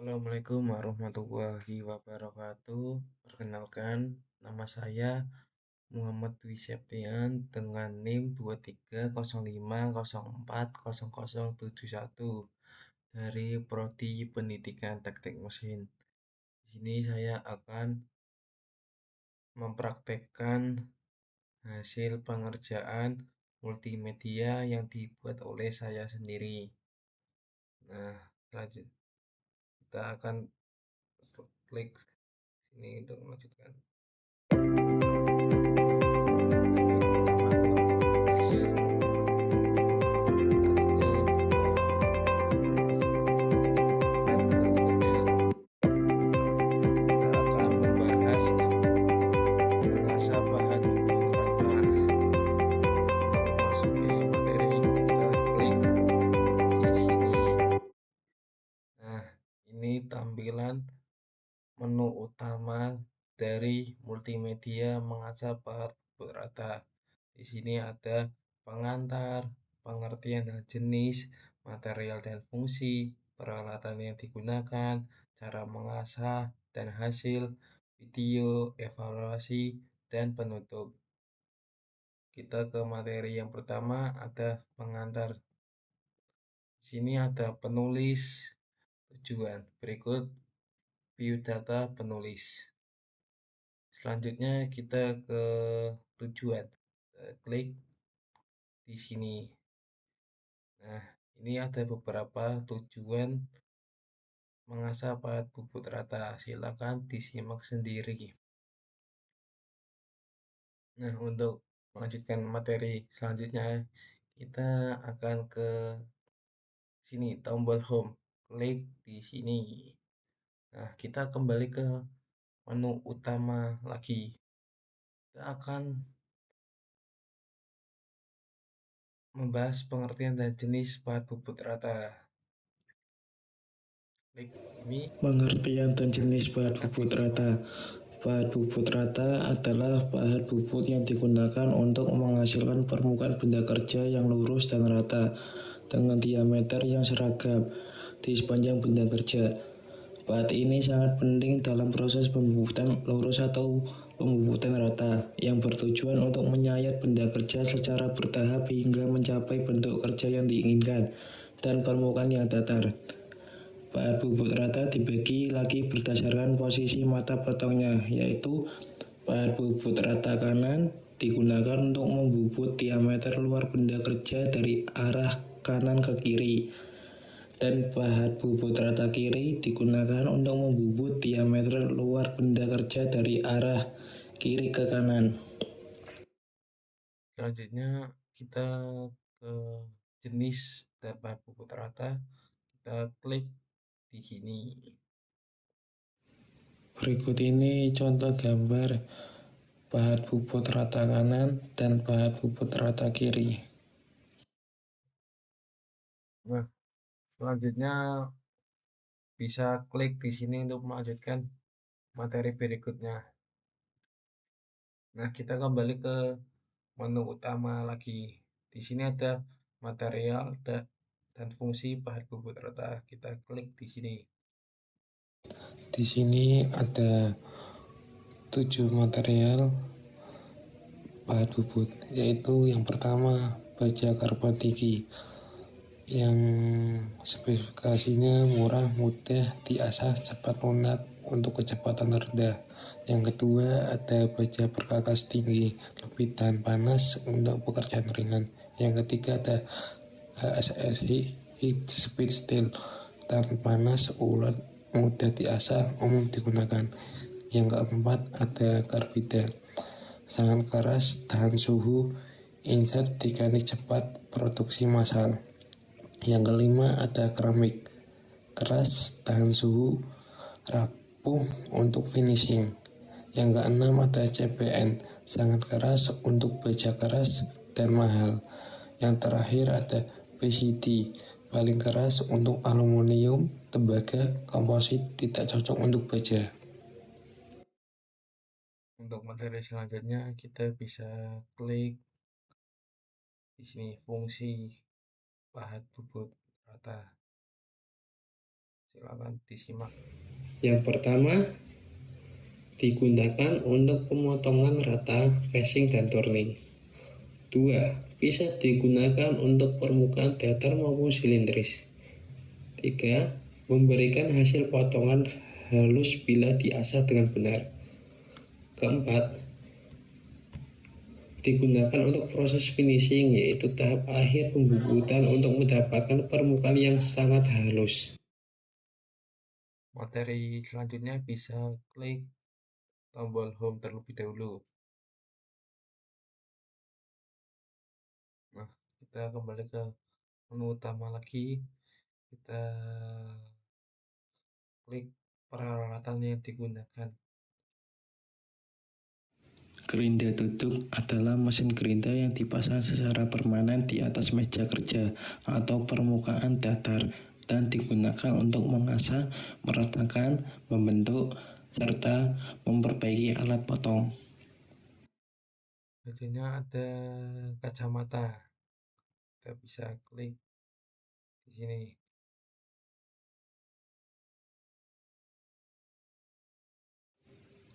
Assalamualaikum warahmatullahi wabarakatuh. Perkenalkan, nama saya Muhammad Dwi Septian dengan NIM 2305040071 dari Prodi Pendidikan Teknik Mesin. Di sini saya akan mempraktekkan hasil pengerjaan multimedia yang dibuat oleh saya sendiri. Nah, selanjutnya kita akan klik sini untuk melanjutkan. Tampilan menu utama dari multimedia mengasah pahat bubut rata. Di sini ada pengantar, pengertian dan jenis, material dan fungsi, peralatan yang digunakan, cara mengasah dan hasil, video, evaluasi, dan penutup. Kita ke materi yang pertama, ada pengantar. Di sini ada penulis, tujuan. Berikut biodata penulis. Selanjutnya kita ke tujuan. Klik di sini. Nah, ini ada beberapa tujuan mengasah pahat bubut rata. Silakan disimak sendiri. Nah, untuk melanjutkan materi selanjutnya, kita akan ke sini, tombol home. Klik di sini. Nah, kita kembali ke menu utama lagi. Kita akan membahas pengertian dan jenis pahat bubut rata. Klik ini. Pengertian dan jenis pahat bubut rata. Pahat bubut rata adalah pahat bubut yang digunakan untuk menghasilkan permukaan benda kerja yang lurus dan rata dengan diameter yang seragam di sepanjang benda kerja. Pahat ini sangat penting dalam proses pembubutan lurus atau pembubutan rata yang bertujuan untuk menyayat benda kerja secara bertahap hingga mencapai bentuk kerja yang diinginkan dan permukaan yang datar. Pahat bubut rata dibagi lagi berdasarkan posisi mata potongnya, yaitu pahat bubut rata kanan digunakan untuk membubut diameter luar benda kerja dari arah kanan ke kiri, dan pahat bubut rata kiri digunakan untuk membubut diameter luar benda kerja dari arah kiri ke kanan. Selanjutnya kita ke jenis dan pahat bubut rata. Kita klik di sini. Berikut ini contoh gambar pahat bubut rata kanan dan pahat bubut rata kiri. Nah, selanjutnya bisa klik di sini untuk melanjutkan materi berikutnya. Nah, kita kembali ke menu utama lagi. Di sini ada material dan fungsi pahat bubut rata. Kita klik di sini. Di sini ada 7 material pahat bubut, yaitu yang pertama baja karbon tinggi yang spesifikasinya murah, mudah diasah, cepat lunak untuk kecepatan rendah. Yang kedua ada baja perkakas tinggi, lebih tahan panas untuk pekerjaan ringan. Yang ketiga ada HSS Heat Speed Steel, tahan panas, ulet, mudah diasah, umum digunakan. Yang keempat ada karbida, sangat keras, tahan suhu, insert diganti cepat, produksi massal. Yang kelima ada keramik, keras, tahan suhu, rapuh untuk finishing. Yang keenam ada CPN, sangat keras untuk baja keras dan mahal. Yang terakhir ada PCD, paling keras untuk aluminium, tembaga, komposit, tidak cocok untuk baja. Untuk materi selanjutnya kita bisa klik di sini fungsi pahat bubut rata. Silakan disimak. Yang pertama, digunakan untuk pemotongan rata, facing, dan turning. 2. Bisa digunakan untuk permukaan datar maupun silindris. 3. Memberikan hasil potongan halus bila diasah dengan benar. Keempat, digunakan untuk proses finishing, yaitu tahap akhir pembubutan untuk mendapatkan permukaan yang sangat halus. Materi selanjutnya bisa klik tombol home terlebih dahulu. Nah, kita kembali ke menu utama lagi. Kita klik peralatan yang digunakan. Gerinda duduk adalah mesin gerinda yang dipasang secara permanen di atas meja kerja atau permukaan datar dan digunakan untuk mengasah, meratakan, membentuk, serta memperbaiki alat potong. Selanjutnya ada kacamata. Kita bisa klik di sini.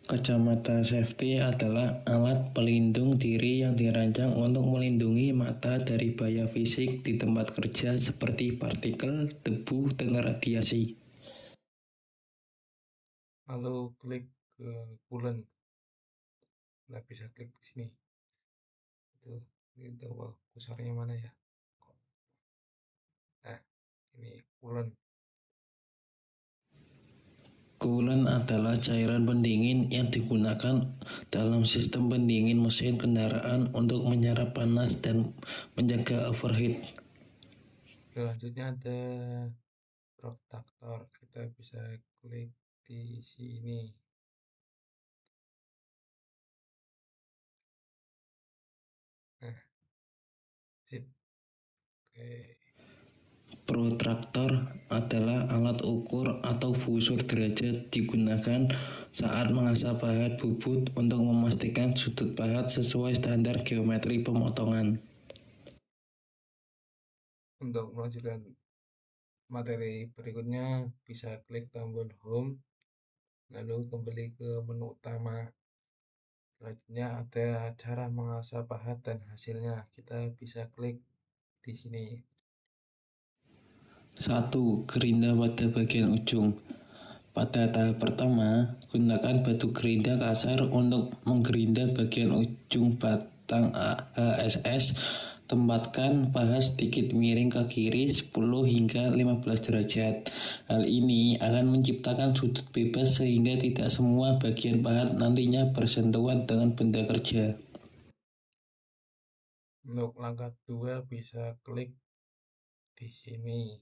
Kacamata safety adalah alat pelindung diri yang dirancang untuk melindungi mata dari bahaya fisik di tempat kerja seperti partikel, debu, dan radiasi. Lalu klik ke coolant. Nah, bisa klik di sini. Itu kusarnya mana ya? Nah, ini coolant. Coolant adalah cairan pendingin yang digunakan dalam sistem pendingin mesin kendaraan untuk menyerap panas dan menjaga overheat. Selanjutnya ada protector. Kita bisa klik di sini. Nah, sip. Oke. Protraktor adalah alat ukur atau busur derajat digunakan saat mengasah pahat bubut untuk memastikan sudut pahat sesuai standar geometri pemotongan. Untuk melanjutkan materi berikutnya, bisa klik tombol home, lalu kembali ke menu utama. Selanjutnya ada cara mengasah pahat dan hasilnya. Kita bisa klik di sini. 1. Gerinda pada bagian ujung. Pada tahap pertama, gunakan batu gerinda kasar untuk menggerinda bagian ujung batang HSS. Tempatkan pahat sedikit miring ke kiri 10 hingga 15 derajat. Hal ini akan menciptakan sudut bebas sehingga tidak semua bagian pahat nantinya bersentuhan dengan benda kerja. Untuk langkah 2 bisa klik di sini.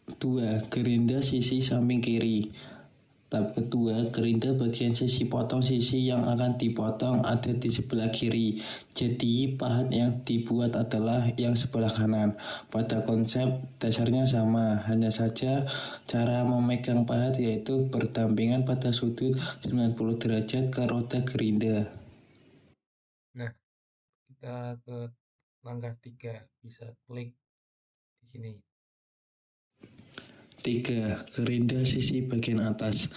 2. Gerinda sisi samping kiri. Tahap kedua, gerinda bagian sisi potong sisi yang akan dipotong ada di sebelah kiri. Jadi pahat yang dibuat adalah yang sebelah kanan. Pada konsep dasarnya sama, hanya saja cara memegang pahat yaitu berdampingan pada sudut 90 derajat ke roda gerinda. Nah, kita ke langkah 3 bisa klik di sini. 3. Gerinda sisi bagian atas.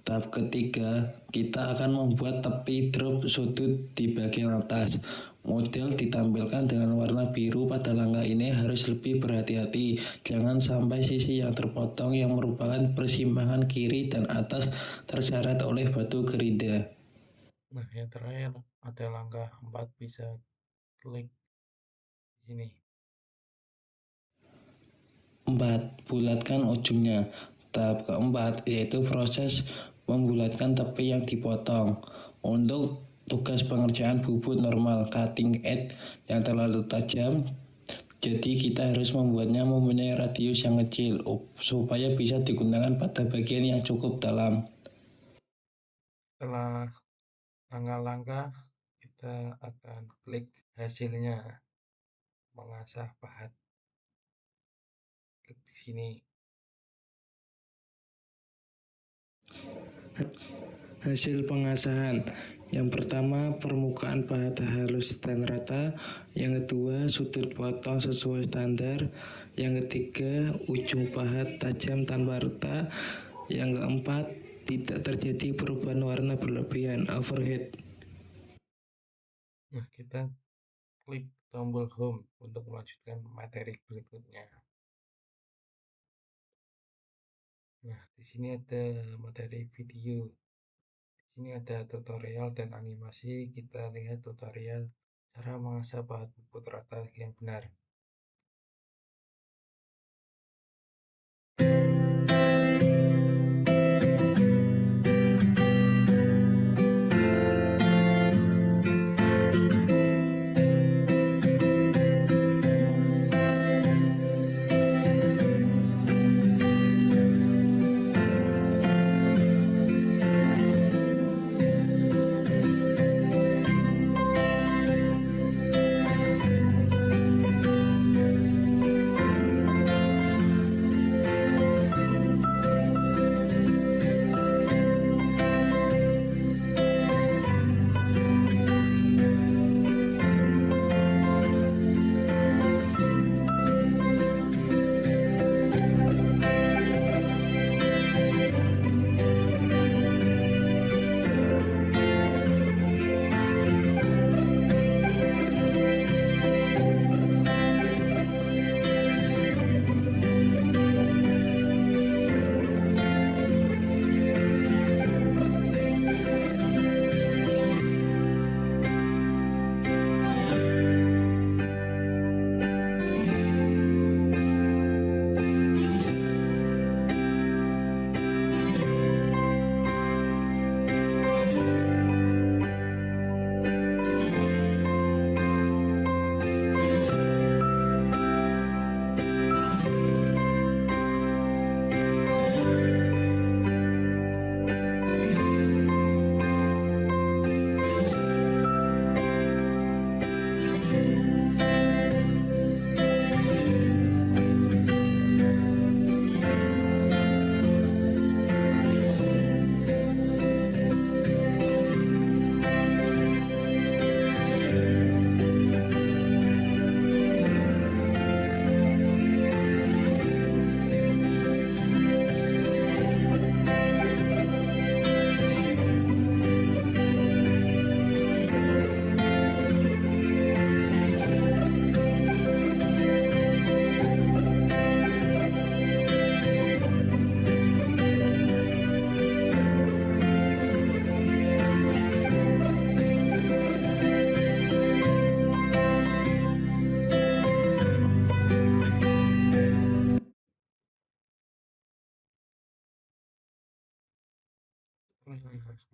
Tahap ketiga, kita akan membuat tepi drop sudut di bagian atas. Model ditampilkan dengan warna biru. Pada langkah ini harus lebih berhati-hati. Jangan sampai sisi yang terpotong yang merupakan persimpangan kiri dan atas terseret oleh batu gerinda. Nah, yang terakhir ada langkah 4 bisa klik di sini. 4. Bulatkan ujungnya. Tahap keempat yaitu proses membulatkan tepi yang dipotong. Untuk tugas pengerjaan bubut normal cutting edge yang terlalu tajam, jadi kita harus membuatnya mempunyai radius yang kecil supaya bisa digunakan pada bagian yang cukup dalam. Setelah langkah-langkah, kita akan klik hasilnya, mengasah pahat. Klik di sini. Hasil pengasahan Yang pertama, permukaan pahat halus dan rata. Yang kedua, sudut potong sesuai standar. Yang ketiga, ujung pahat tajam tanpa rata. Yang keempat, tidak terjadi perubahan warna berlebihan overhead. Nah, kita klik tombol home untuk melanjutkan materi berikutnya. Nah, di sini ada materi video. Di sini ada tutorial dan animasi. Kita lihat tutorial cara mengasah pahat bubut rata yang benar.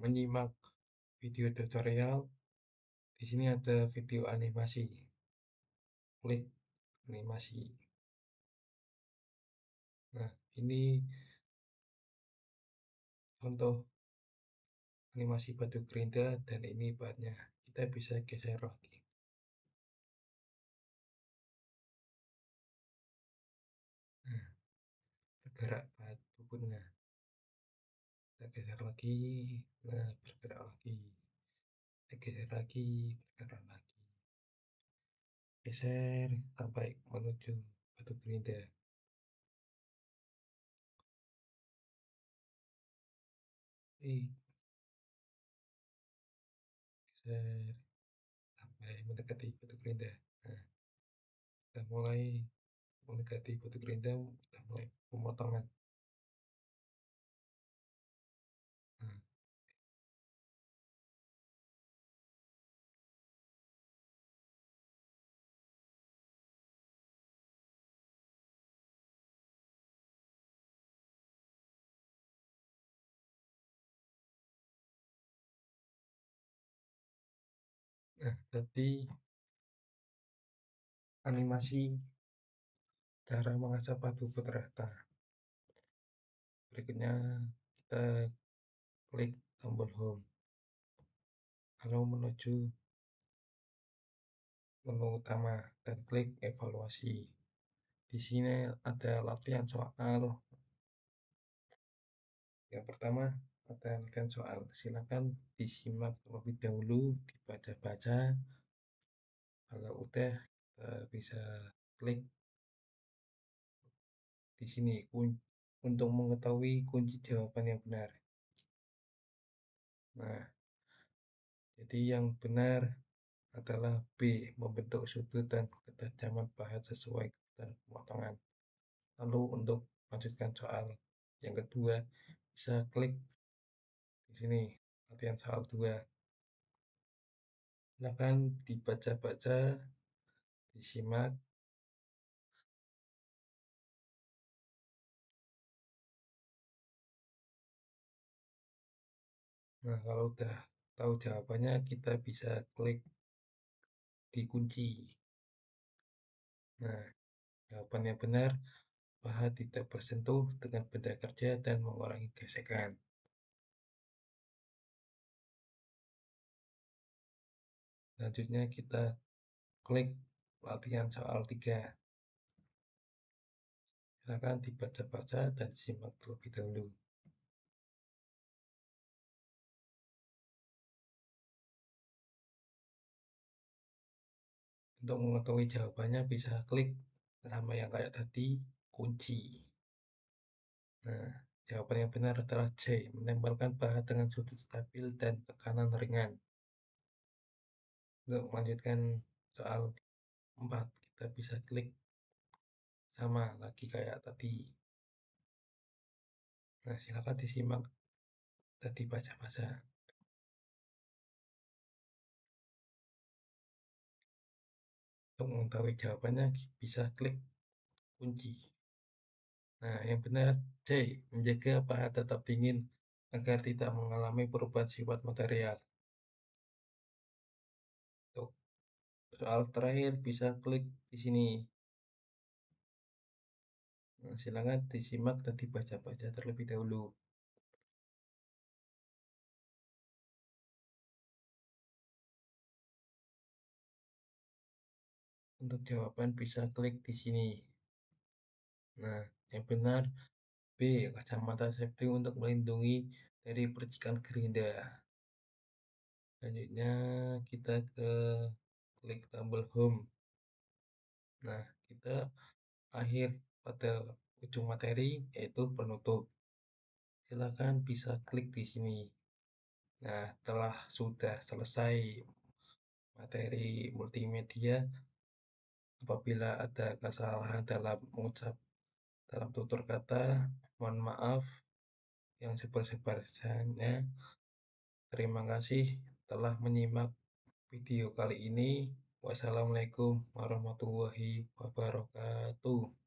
Menyimak video tutorial, di sini ada video animasi. Klik animasi. Nah, ini contoh animasi batu gerinda dan ini bahannya. Kita bisa geser lagi. Nah, bergerak bahan bubutnya. Kita geser lagi. Nah, bergerak lagi. Kita geser lagi, bergerak lagi. Geser sampai menuju batu gerinda. Geser sampai mendekati batu gerinda. Nah, kita mulai mendekati batu gerinda, kita mulai pemotongan. Nah, tadi animasi cara mengasah padu rata. Berikutnya kita klik tombol home. Lalu menuju menu utama dan klik evaluasi. Di sini ada latihan soal. Yang pertama materi soal. Silakan disimak terlebih dahulu, dibaca-baca. Kalau udah bisa klik di sini untuk mengetahui kunci jawaban yang benar. Nah, jadi yang benar adalah B, membentuk sudut dan ketajaman pahat sesuai kebutuhan pemotongan. Lalu untuk melanjutkan soal yang kedua, bisa klik di sini, latihan soal 2. Silakan dibaca-baca, disimak. Nah, kalau udah tahu jawabannya, kita bisa klik di kunci. Nah, jawaban yang benar, paha tidak bersentuh dengan benda kerja dan mengurangi gesekan. Selanjutnya kita klik latihan soal 3. Silakan dibaca-baca dan disimak terlebih dahulu. Untuk mengetahui jawabannya bisa klik sama yang kayak tadi, kunci. Nah, jawaban yang benar adalah C, menempelkan paha dengan sudut stabil dan tekanan ringan. Untuk melanjutkan soal 4, kita bisa klik sama lagi kayak tadi. Nah, silakan disimak dan dibaca-baca. Untuk mengetahui jawabannya bisa klik kunci. Nah, yang benar C, menjaga paha tetap dingin agar tidak mengalami perubahan sifat material. Untuk soal terakhir bisa klik di sini. Nah, silakan disimak dan dibaca-baca terlebih dahulu. Untuk jawaban bisa klik di sini. Nah, yang benar B, kacamata safety untuk melindungi dari percikan gerinda. Selanjutnya kita ke klik tombol home. Nah, kita akhir pada ujung materi yaitu penutup. Silakan bisa klik di sini. Nah, telah sudah selesai materi multimedia. Apabila ada kesalahan dalam mengucap dalam tutur kata, mohon maaf yang sebesar-besarnya. Terima kasih telah menyimak video kali ini. Wassalamualaikum warahmatullahi wabarakatuh.